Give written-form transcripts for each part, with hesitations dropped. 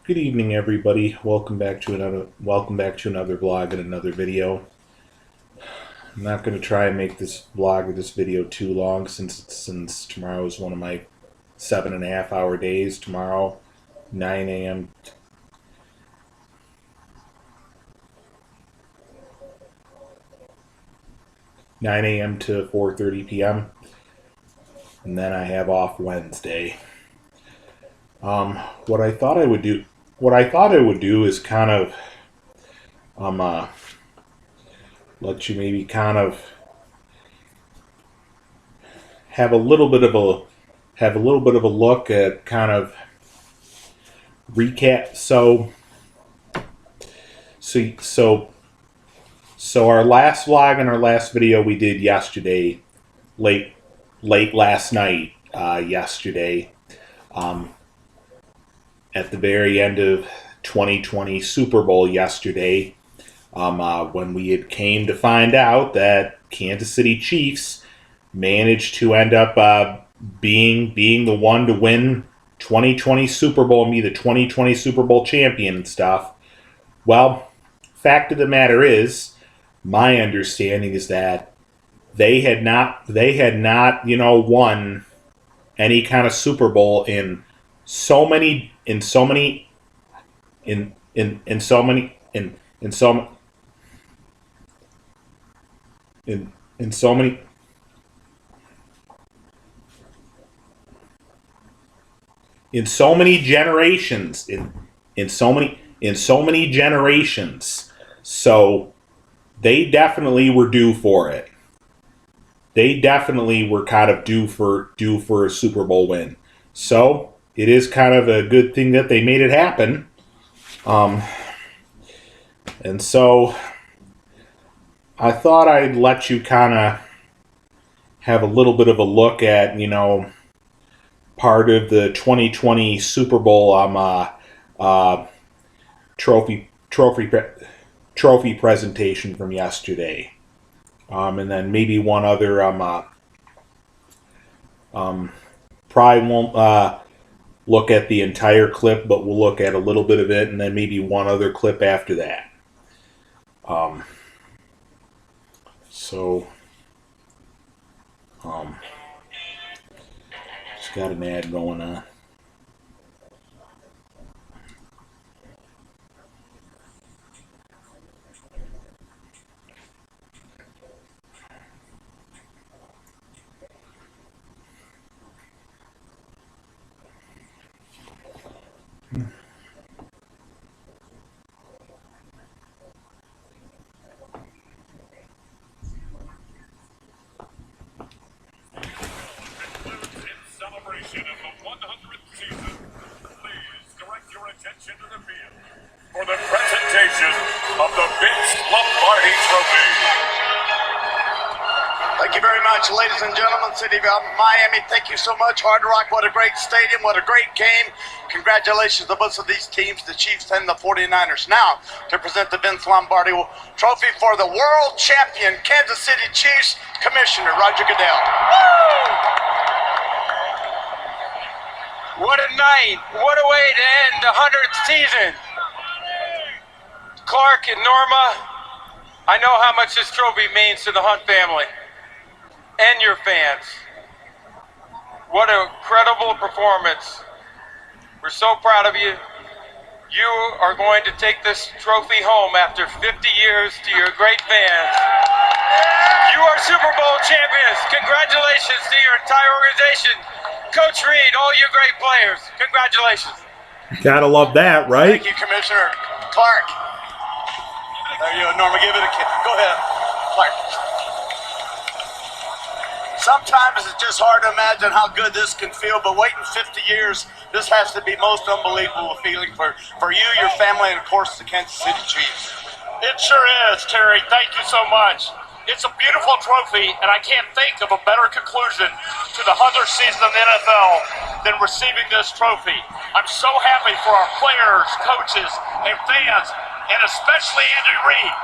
Good evening, everybody. Welcome back to another vlog and another video. I'm not going to try and make this vlog or this video too long since tomorrow is one of my 7.5 hour days. Tomorrow, 9 a.m. 9 a.m. to 4:30 p.m. and then I have off Wednesday. What I thought I would do is kind of let you maybe kind of have a little bit of a look at kind of recap. So our last vlog and our last video we did yesterday, late last night, yesterday, at the very end of 2020 Super Bowl yesterday, when we had came to find out that Kansas City Chiefs managed to end up being the one to win 2020 Super Bowl and be the 2020 Super Bowl champion and stuff. Well, fact of the matter is, my understanding is that they had not won any kind of Super Bowl in so many generations, in so many generations. So they definitely were due for it. They definitely were kind of due for a Super Bowl win. So it is kind of a good thing that they made it happen. And so I thought I'd let you kind of have a little bit of a look at, part of the 2020 Super Bowl trophy presentation from yesterday, and then maybe one other. Probably won't look at the entire clip, but we'll look at a little bit of it, and then maybe one other clip after that. Just got an ad going on. For the presentation of the Vince Lombardi Trophy. Thank you very much, ladies and gentlemen. City of Miami, thank you so much. Hard Rock, what a great stadium, what a great game. Congratulations to both of these teams, the Chiefs and the 49ers. Now, to present the Vince Lombardi Trophy for the world champion Kansas City Chiefs, Commissioner Roger Goodell. What a night. What a way to end the 100th season. Clark and Norma, I know how much this trophy means to the Hunt family and your fans. What an incredible performance. We're so proud of you. You are going to take this trophy home after 50 years to your great fans. You are Super Bowl champions. Congratulations to your entire organization. Coach Reed, all your great players. Congratulations. Gotta love that, right? Thank you, Commissioner Clark. There you go, Norma. Give it a kiss. Go ahead, Clark. Sometimes it's just hard to imagine how good this can feel, but waiting 50 years, this has to be most unbelievable feeling for you, your family, and of course the Kansas City Chiefs. It sure is, Terry. Thank you so much. It's a beautiful trophy, and I can't think of a better conclusion to the 100th season of the NFL than receiving this trophy. I'm so happy for our players, coaches, and fans, and especially Andy Reid.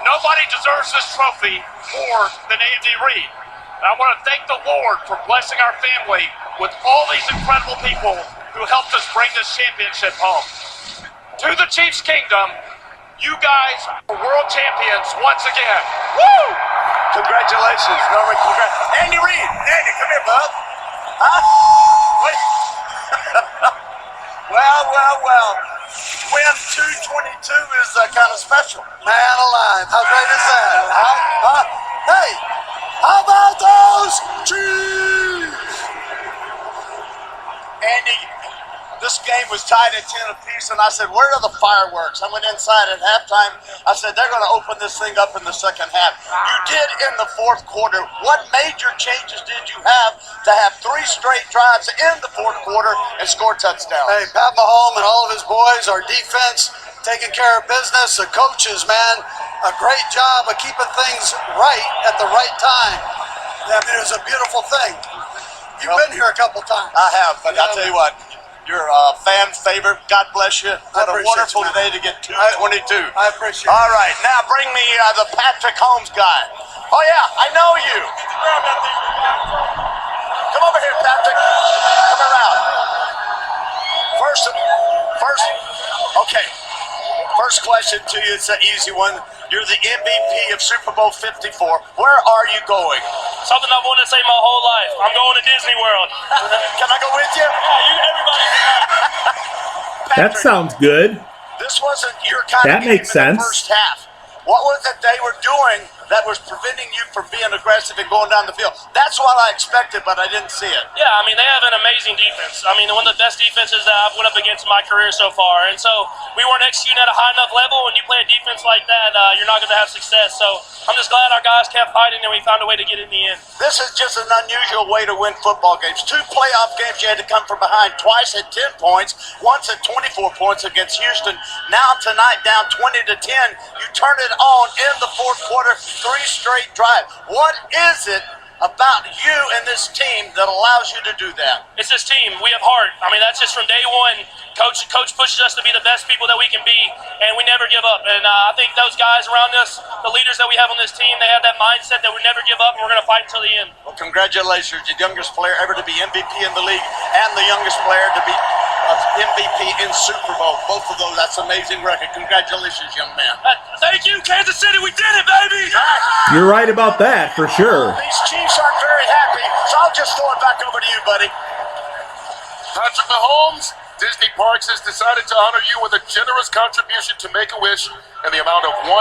Nobody deserves this trophy more than Andy Reid. And I want to thank the Lord for blessing our family with all these incredible people who helped us bring this championship home. to the Chiefs Kingdom. You guys are world champions once again. Woo! Congratulations, Norman. Andy Reid. Andy, come here, bud. Huh? Wait. Well. Win 222 is kind of special. Man alive. How great is that? Huh? Hey, how about those Chiefs? Andy, this game was tied at 10 apiece, and I said, where are the fireworks? I went inside at halftime. I said, they're going to open this thing up in the second half. You did in the fourth quarter. What major changes did you have to have 3 straight drives in the fourth quarter and score touchdowns? Hey, Pat Mahomes and all of his boys, our defense, taking care of business. The coaches, man, a great job of keeping things right at the right time. I mean, it was a beautiful thing. You've been here a couple times. I have, but I'll tell you what. You're a fan favorite. God bless you. What a wonderful day to get 222. I appreciate it. All right, now bring me the Patrick Holmes guy. Oh, yeah, I know you. Come over here, Patrick. Come around. Okay. First question to you, it's an easy one. You're the MVP of Super Bowl 54. Where are you going? Something I've wanted to say my whole life. I'm going to Disney World. Can I go with you? Yeah, everybody. That sounds good. This wasn't your kind That of game makes in the sense. first half. What was it they were doing that was preventing you from being aggressive and going down the field? That's what I expected, but I didn't see it. Yeah, I mean, they have an amazing defense. I mean, one of the best defenses that I've went up against in my career so far. And so we weren't executing at a high enough level. When you play a defense like that, you're not going to have success. So I'm just glad our guys kept fighting and we found a way to get in the end. This is just an unusual way to win football games. 2 playoff games you had to come from behind, twice at 10 points, once at 24 points against Houston. Now tonight down 20-10, you turn it on in the fourth quarter, 3 straight drives. What is it about you and this team that allows you to do that? It's this team. We have heart. I mean, that's just from day one. Coach pushes us to be the best people that we can be, and we never give up. And I think those guys around us, the leaders that we have on this team, they have that mindset that we never give up, and we're going to fight until the end. Well, congratulations. The youngest player ever to be MVP in the league and the youngest player to be MVP in Super Bowl. Both of those, that's an amazing record. Congratulations, young man. Thank you, Kansas City. We did it, baby. You're right about that, for sure. These Chiefs aren't very happy, so I'll just throw it back over to you, buddy. Patrick Mahomes, Disney Parks has decided to honor you with a generous contribution to Make-A-Wish in the amount of $1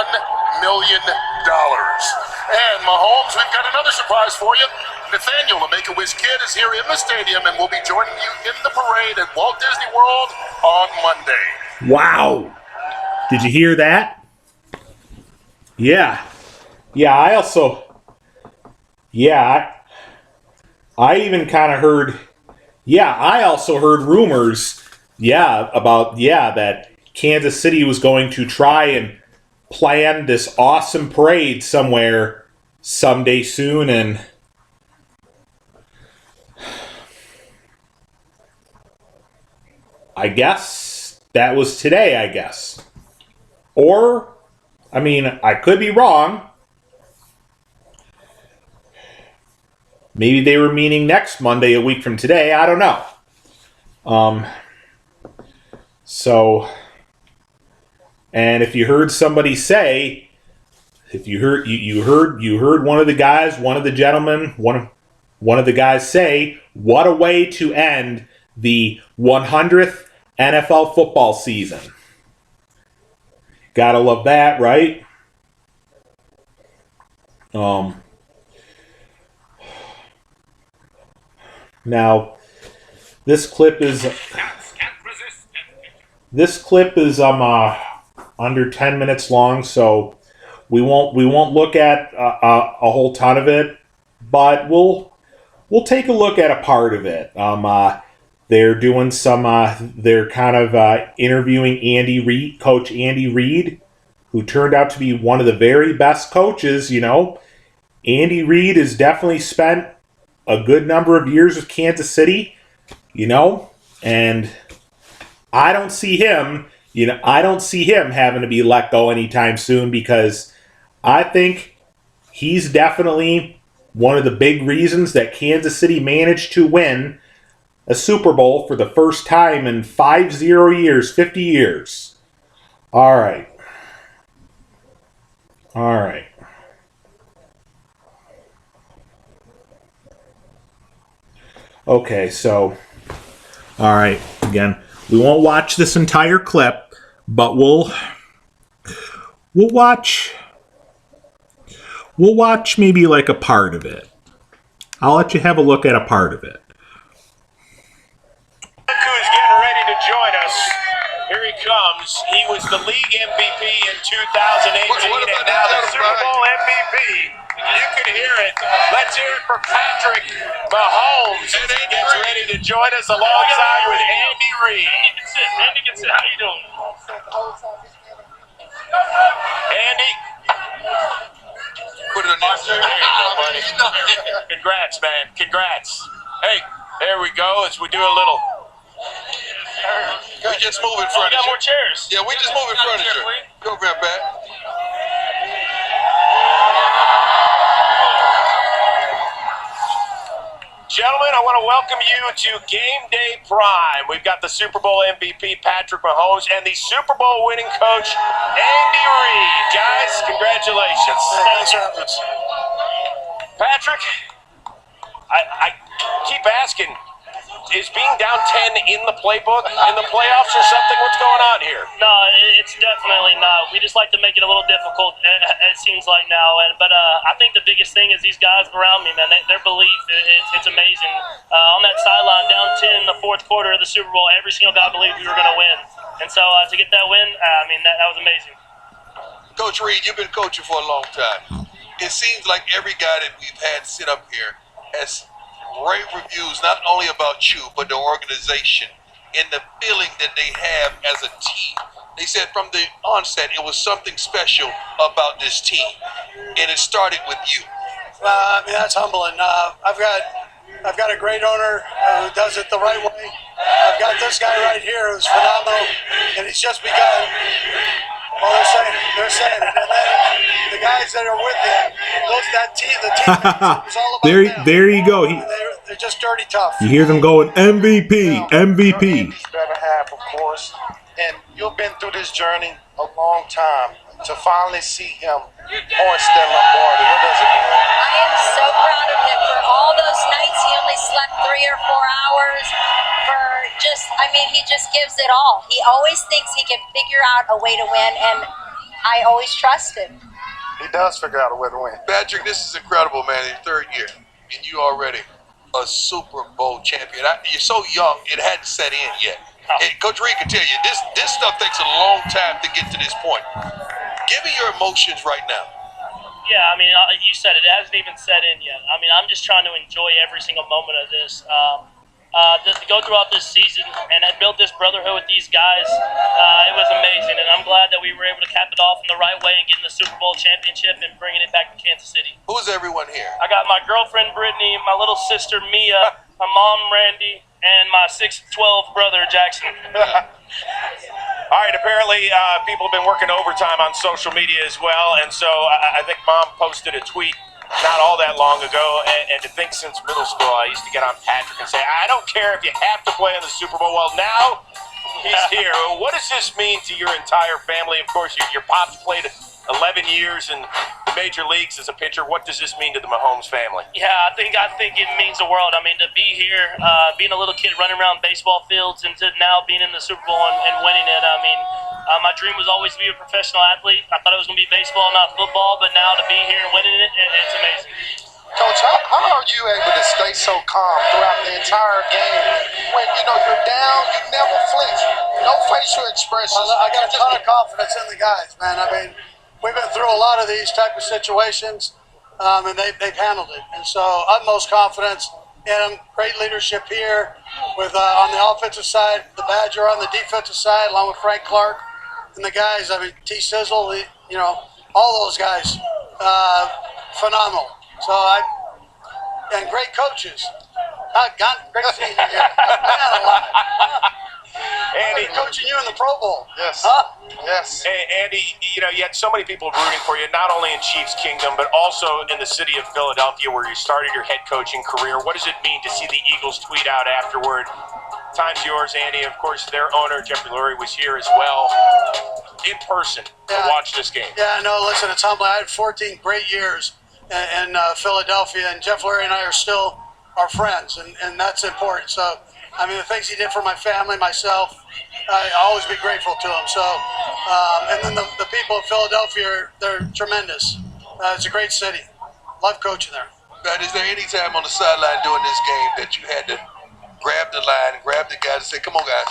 million. And Mahomes, we've got another surprise for you. Nathaniel, a Make-A-Wish kid, is here in the stadium and will be joining you in the parade at Walt Disney World on Monday. Wow. Did you hear that? Yeah. I even kind of heard, I also heard rumors, about that Kansas City was going to try and plan this awesome parade somewhere someday soon, and I guess that was today, I guess. Or, I mean, I could be wrong. Maybe they were meaning next Monday, a week from today. I don't know. And if you heard somebody say, if you heard one of the guys, one of the gentlemen, one of the guys say, what a way to end the 100th NFL football season. Gotta love that, right? Now, this clip is under 10 minutes long, so we won't look at a whole ton of it, but we'll take a look at a part of it. They're doing they're kind of interviewing Andy Reid, Coach Andy Reid, who turned out to be one of the very best coaches. Andy Reid has definitely spent a good number of years with Kansas City, and I don't see him having to be let go anytime soon, because I think he's definitely one of the big reasons that Kansas City managed to win a Super Bowl for the first time in 50 years. All right. All right. Okay, so, all right, again, we won't watch this entire clip, but we'll watch maybe like a part of it. I'll let you have a look at a part of it. Look who's getting ready to join us. Here he comes. He was the league MVP in 2018 and now the Super Bowl MVP. You can hear it. Let's hear it for Patrick Mahomes as he gets ready to join us alongside with Andy Reid. Andy can sit. How you doing? Andy. Put it on There you go, buddy. Congrats, man. Congrats. Hey, there we go as we do a little. We just moving Oh, we got more chairs. Yeah, we just moving furniture. Go grab back. Gentlemen, I want to welcome you to Game Day Prime. We've got the Super Bowl MVP, Patrick Mahomes, and the Super Bowl winning coach, Andy Reid. Guys, congratulations. Patrick, I keep asking, is being down 10 in the playbook, in the playoffs or something? What's going on here? No, it's definitely not. We just like to make it a little difficult, it seems like now. But I think the biggest thing is these guys around me, man, their belief, it's amazing. On that sideline, down 10 in the fourth quarter of the Super Bowl, every single guy believed we were going to win. And so to get that win, I mean, that was amazing. Coach Reid, you've been coaching for a long time. It seems like every guy that we've had sit up here has great reviews, not only about you, but the organization and the feeling that they have as a team. They said from the onset it was something special about this team, and it started with you. I mean, that's humbling. I've got a great owner who does it the right way. I've got this guy right here who's phenomenal, and he's just begun. Well, they're saying it. And then the guys that are with him, that team, the team, it's all about them. There you go. They're just dirty tough. You hear them going MVP, MVP. Better half, of course. And you've been through this journey a long time. To finally see him hoist that Lombardi, what does it mean? I am so proud of him for all those nights he only slept 3 or 4 hours. He just gives it all. He always thinks he can figure out a way to win, and I always trust him. He does figure out a way to win. Patrick, this is incredible, man. Your third year, and you already a Super Bowl champion. You're so young, it hadn't set in yet. And Coach Reid can tell you, this stuff takes a long time to get to this point. Give me your emotions right now. Yeah, I mean, you said it hasn't even set in yet. I mean, I'm just trying to enjoy every single moment of this. To go throughout this season and I built this brotherhood with these guys, it was amazing. And I'm glad that we were able to cap it off in the right way and getting the Super Bowl championship and bringing it back to Kansas City. Who's everyone here? I got my girlfriend, Brittany, my little sister, Mia, my mom, Randy, and my 6'12" brother, Jackson. All right, apparently people have been working overtime on social media as well, and so I think Mom posted a tweet not all that long ago, and to think since middle school I used to get on Patrick and say, I don't care if you have to play in the Super Bowl. Well, now he's here. What does this mean to your entire family? Of course, your pops played 11 years in the major leagues as a pitcher. What does this mean to the Mahomes family? Yeah, I think it means the world. I mean, to be here, being a little kid running around baseball fields, and to now being in the Super Bowl and winning it. I mean, my dream was always to be a professional athlete. I thought it was going to be baseball, not football, but now to be here and winning it, it's amazing. Coach, how are you able to stay so calm throughout the entire game? When, you're down, you never flinch. No facial expressions. Well, I got a ton of confidence in the guys, man. I mean, we've been through a lot of these type of situations, and they've handled it. And so utmost confidence in them. Great leadership here with on the offensive side, the Badger on the defensive side, along with Frank Clark. And the guys, I mean, T-Sizzle, all those guys, phenomenal. So and great coaches. Great seeing you here. Andy, coaching you in the Pro Bowl. Yes. Huh? Yes. Hey, Andy, you had so many people rooting for you, not only in Chiefs Kingdom, but also in the city of Philadelphia where you started your head coaching career. What does it mean to see the Eagles tweet out afterward, Time's yours, Andy. Of course, their owner, Jeffrey Lurie, was here as well in person to watch this game. Yeah, no, listen, it's humbling. I had 14 great years in Philadelphia, and Jeff Lurie and I are still our friends, and that's important. So, I mean, the things he did for my family, myself, I'll always be grateful to him. So, and then the people of Philadelphia, they're tremendous. It's a great city. Love coaching there. But is there any time on the sideline during this game that you had to grab the line, grab the guys, and say, "Come on, guys,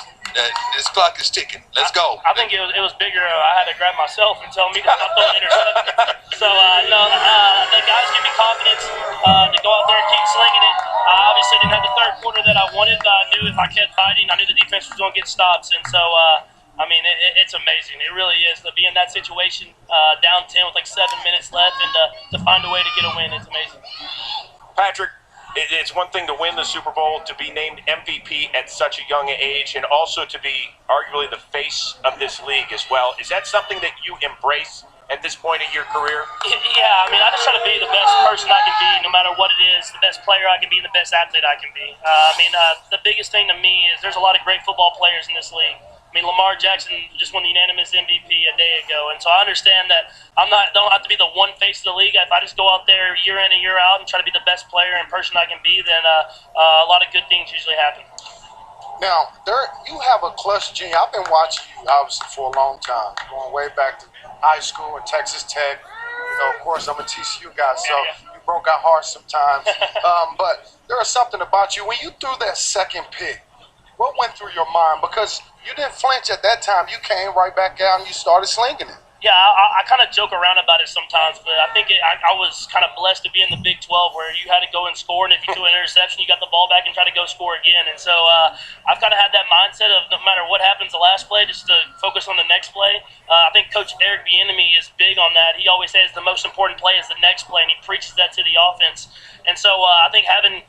this clock is ticking. Let's go"? I think it was bigger. I had to grab myself and tell me to stop throwing interceptions. So, no, the guys give me confidence to go out there and keep slinging it. I obviously didn't have the third quarter that I wanted. I knew if I kept fighting, I knew the defense was going to get stops. And so, I mean, it's amazing. It really is. To be in that situation, down 10 with like 7 minutes left, and to find a way to get a win, it's amazing. Patrick, it's one thing to win the Super Bowl, to be named MVP at such a young age, and also to be arguably the face of this league as well. Is that something that you embrace at this point in your career? Yeah, I mean, I just try to be the best person I can be, no matter what it is, the best player I can be, and the best athlete I can be. The biggest thing to me is there's a lot of great football players in this league. I mean, Lamar Jackson just won the unanimous MVP a day ago, and so I understand that don't have to be the one face of the league. If I just go out there year in and year out and try to be the best player and person I can be, then a lot of good things usually happen. Now, you have a clutch genius. I've been watching you, obviously, for a long time, going way back to high school and Texas Tech. You know, of course, I'm a TCU guy, so you broke our hearts sometimes. But there is something about you. When you threw that second pick, what went through your mind? Because you didn't flinch at that time. You came right back out and you started slinging it. Yeah, I kind of joke around about it sometimes, but I think I was kind of blessed to be in the Big 12 where you had to go and score, and if you threw an interception, you got the ball back and try to go score again. And so I've kind of had that mindset of no matter what happens the last play, just to focus on the next play. I think Coach Eric Bieniemy is big on that. He always says the most important play is the next play, and he preaches that to the offense. And so I think having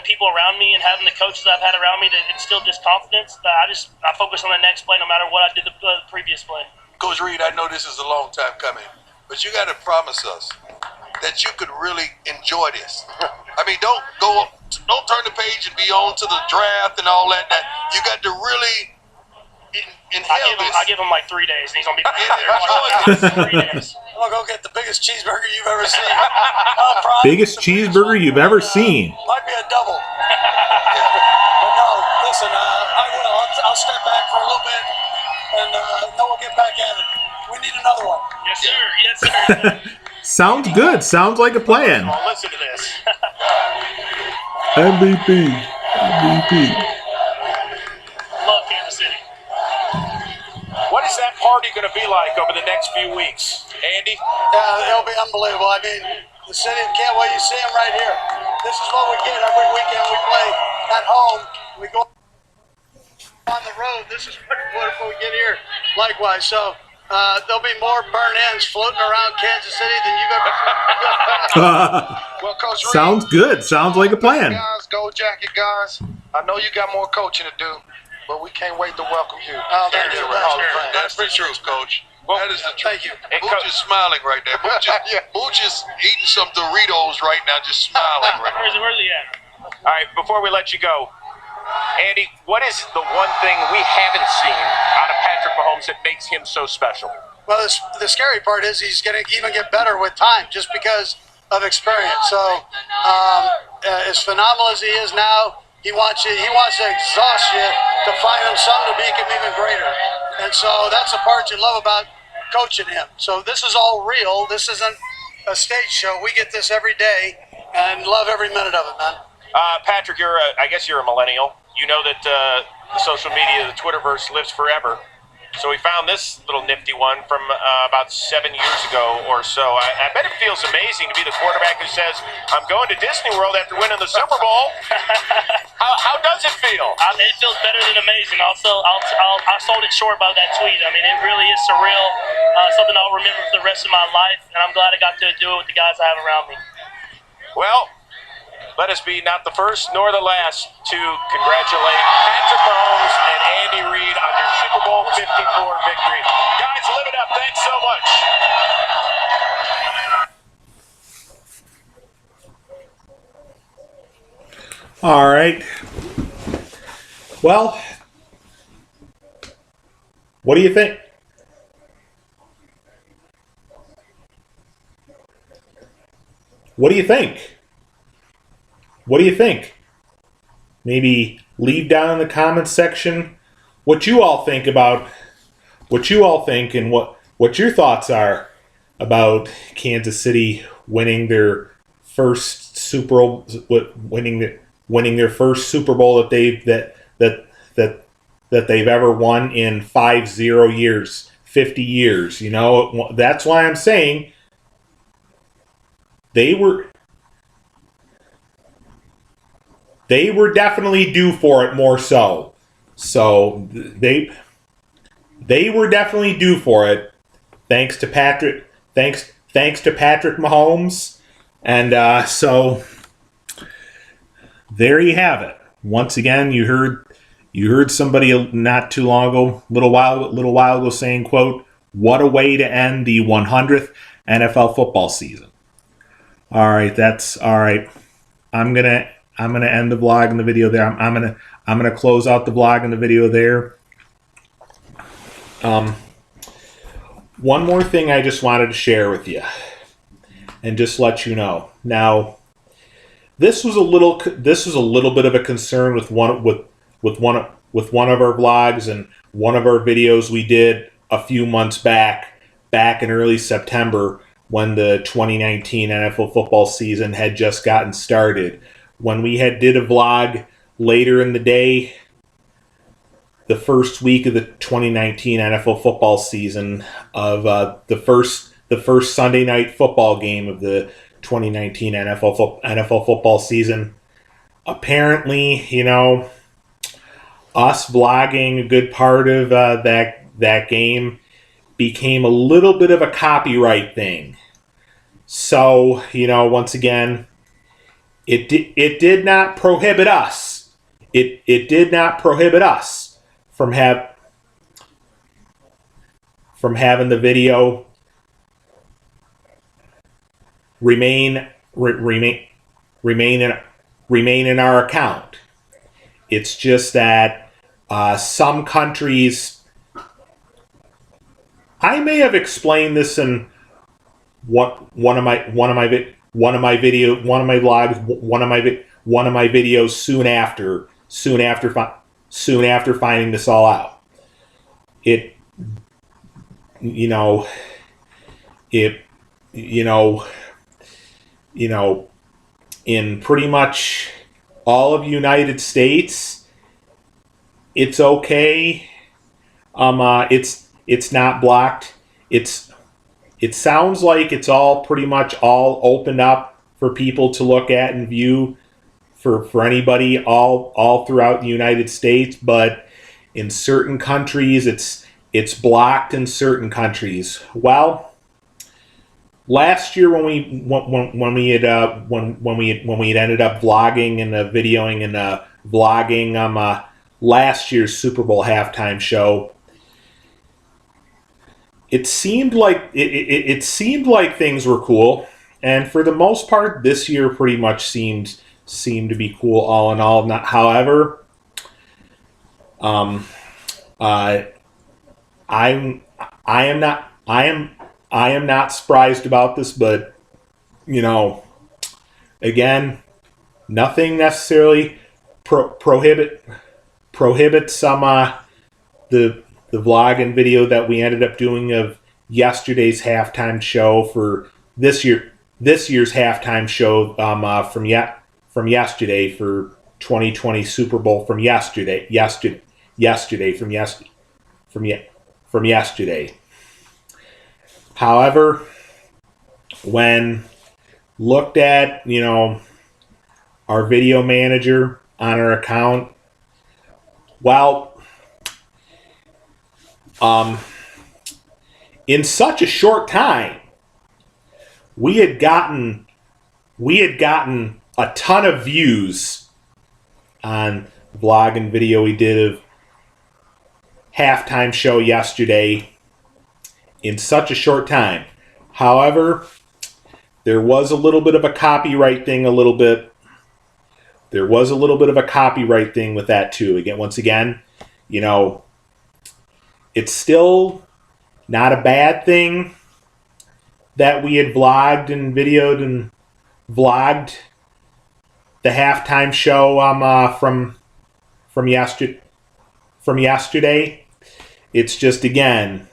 people around me and having the coaches I've had around me that instill just confidence, I focus on the next play no matter what I did the previous play. Coach Reed, I know this is a long time coming, but you got to promise us that you could really enjoy this. I mean, don't turn the page and be on to the draft and all that. You got to really inhale this. I give him like 3 days, and he's gonna be there. 3 days. I'm gonna go get the biggest cheeseburger you've ever seen. Biggest cheeseburger you've ever seen. Might be a double. But no, listen, I will. I'll step back for a little bit, and then we'll get back at it. We need another one. Yes, sir. Yes, sir. Sounds good. Sounds like a plan. Well, listen to this. MVP. Love Kansas City. What is that party going to be like over the next few weeks, Andy? Yeah, it'll be unbelievable. I mean, the city can't wait. You see them right here. This is what we get every weekend. We play at home. We go on the road. This is what we get here. Likewise, so there'll be more burn-ins floating around Kansas City than you've ever seen. Well, Coach Reed, Sounds good. Sounds like a plan. guys, Gold Jacket guys, I know you got more coaching to do, but we can't wait to welcome you. Thank you. That's the truth, Coach. Well, that is the truth. Thank you. Mooch is smiling right there. Mooch is eating some Doritos right now, just smiling right now. Where's he at? All right, before we let you go, Andy, what is the one thing we haven't seen out of Patrick Mahomes that makes him so special? Well, the scary part is he's going to even get better with time just because of experience. So as phenomenal as he is now, he wants to exhaust you to find him something to make him even greater. And so that's the part you love about coaching him. So this is all real. This isn't a stage show. We get this every day and love every minute of it, man. Patrick, I guess you're a millennial. You know that the social media, the Twitterverse, lives forever. So we found this little nifty one from about 7 years ago or so. I bet it feels amazing to be the quarterback who says, "I'm going to Disney World after winning the Super Bowl." How does it feel? It feels better than amazing. I sold it short by that tweet. I mean, it really is surreal. Something I'll remember for the rest of my life, and I'm glad I got to do it with the guys I have around me. Well, let us be not the first nor the last to congratulate Patrick Mahomes and Andy Reid on your Super Bowl 54 victory. Guys, live it up. Thanks so much. All right. Well, what do you think? What do you think? What do you think? Maybe leave down in the comments section what you all think about what you all think and what your thoughts are about Kansas City winning their first Super Bowl, winning their first Super Bowl that they've ever won in 50 years, 50 years. You know, that's why I'm saying they were definitely due for it more so. So they were definitely due for it. Thanks to Patrick Mahomes. And so there you have it. Once again, you heard somebody not too long ago, little while ago saying, quote, "What a way to end the 100th NFL football season." All right, that's all right. I'm gonna end the vlog and the video there. I'm gonna close out the vlog and the video there. One more thing I just wanted to share with you, and just let you know. Now, this was a little bit of a concern with one of our vlogs and one of our videos we did a few months back in early September, when the 2019 NFL football season had just gotten started. When we did a vlog later in the day, the first week of the 2019 NFL football season, of the first Sunday night football game of the 2019 NFL football season. Apparently, you know, us vlogging a good part of that game became a little bit of a copyright thing. So, you know, once again, it did not prohibit us. It did not prohibit us from having the video remain in our account. It's just that some countries, I may have explained this in one of my videos soon after finding this all out. In pretty much all of the United States, it's okay. It's not blocked. It sounds like it's all pretty much all opened up for people to look at and view for anybody all throughout the United States, but in certain countries it's blocked in certain countries. Well, last year when we had ended up vlogging and videoing and vlogging last year's Super Bowl halftime show, it seemed like things were cool, and for the most part, this year pretty much seemed to be cool all in all. However, I am not surprised about this, but you know, again, nothing necessarily prohibits the vlog and video that we ended up doing of yesterday's halftime show for this year's halftime show from yesterday for 2020 Super Bowl from yesterday. However, when looked at, you know, our video manager on our account, well, in such a short time, we had gotten a ton of views on the vlog and video we did of halftime show yesterday in such a short time. However, there was a little bit of a copyright thing, a little bit there was a little bit of a copyright thing with that too. Again, once again, you know, it's still not a bad thing that we had vlogged and videoed and vlogged the halftime show from yesterday. It's just, again,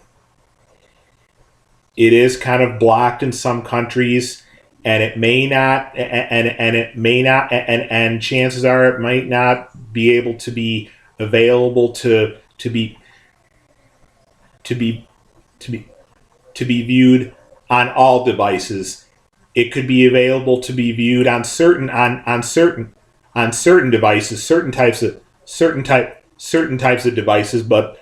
it is kind of blocked in some countries, and it may not, and chances are it might not be able to be available to be viewed on all devices. It could be available to be viewed on certain devices, certain types of devices, but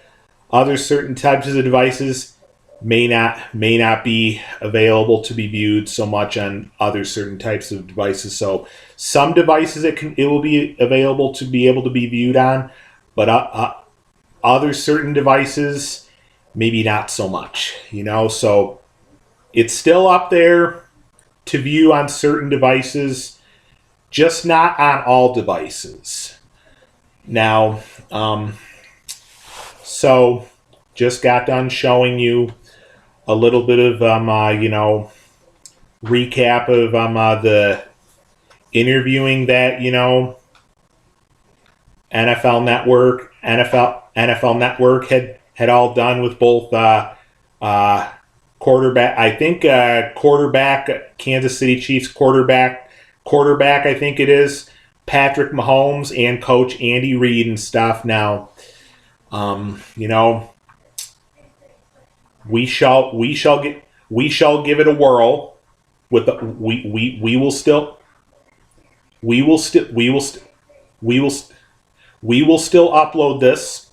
other certain types of devices may not be available to be viewed so much on other certain types of devices. So some devices it will be available to be able to be viewed on, but other certain devices maybe not so much. You know, so it's still up there to view on certain devices, just not on all devices. Now, so just got done showing you a little bit of you know, recap of the interviewing that, you know, NFL Network had all done with both quarterback, I think quarterback, Kansas City Chiefs quarterback, I think it is, Patrick Mahomes, and Coach Andy Reid and stuff. Now, you know, we shall give it a whirl. With the, we will still upload this.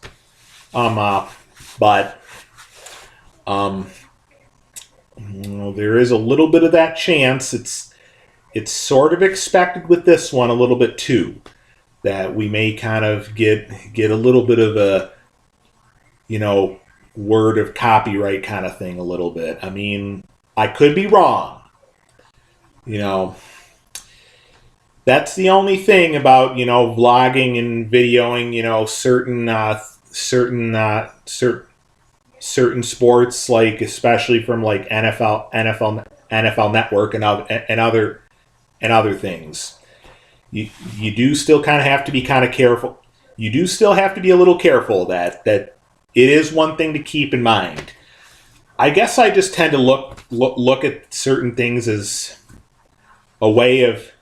But you know, there is a little bit of that chance. It's sort of expected with this one a little bit too, that we may kind of get a little bit of a, you know, word of copyright kind of thing a little bit. I mean, I could be wrong. You know, that's the only thing about, you know, vlogging and videoing, you know, certain sports, like especially from like NFL Network and other things. You do still kind of have to be kind of careful. You do still have to be a little careful that it is one thing to keep in mind. I guess I just tend to look at certain things as a way of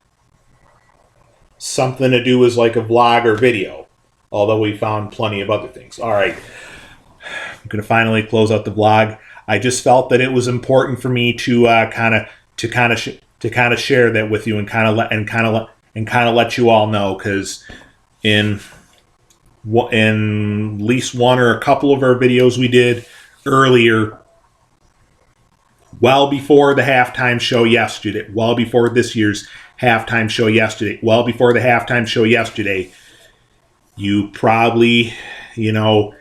something to do as like a vlog or video, although we found plenty of other things. All right, I'm going to finally close out the vlog. I just felt that it was important for me to kind of share that with you and kind of let you all know, because in at least one or a couple of our videos we did earlier, well before the halftime show yesterday, well before this year's halftime show yesterday, well before the halftime show yesterday, you probably, you know,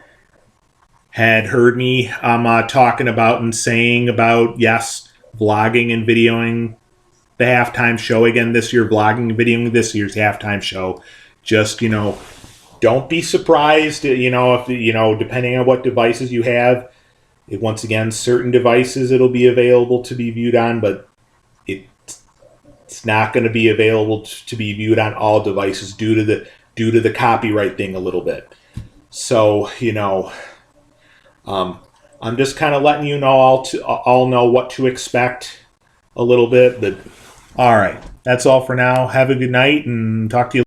had heard me talking about and saying about, yes, vlogging and videoing the halftime show again this year, vlogging and videoing this year's halftime show. Just, you know, don't be surprised, you know, if, you know, depending on what devices you have. Once again, certain devices it'll be available to be viewed on, but it's not going to be available to be viewed on all devices due to the copyright thing a little bit. So, you know, I'm just kind of letting you know all know what to expect a little bit. But all right, that's all for now. Have a good night and talk to you.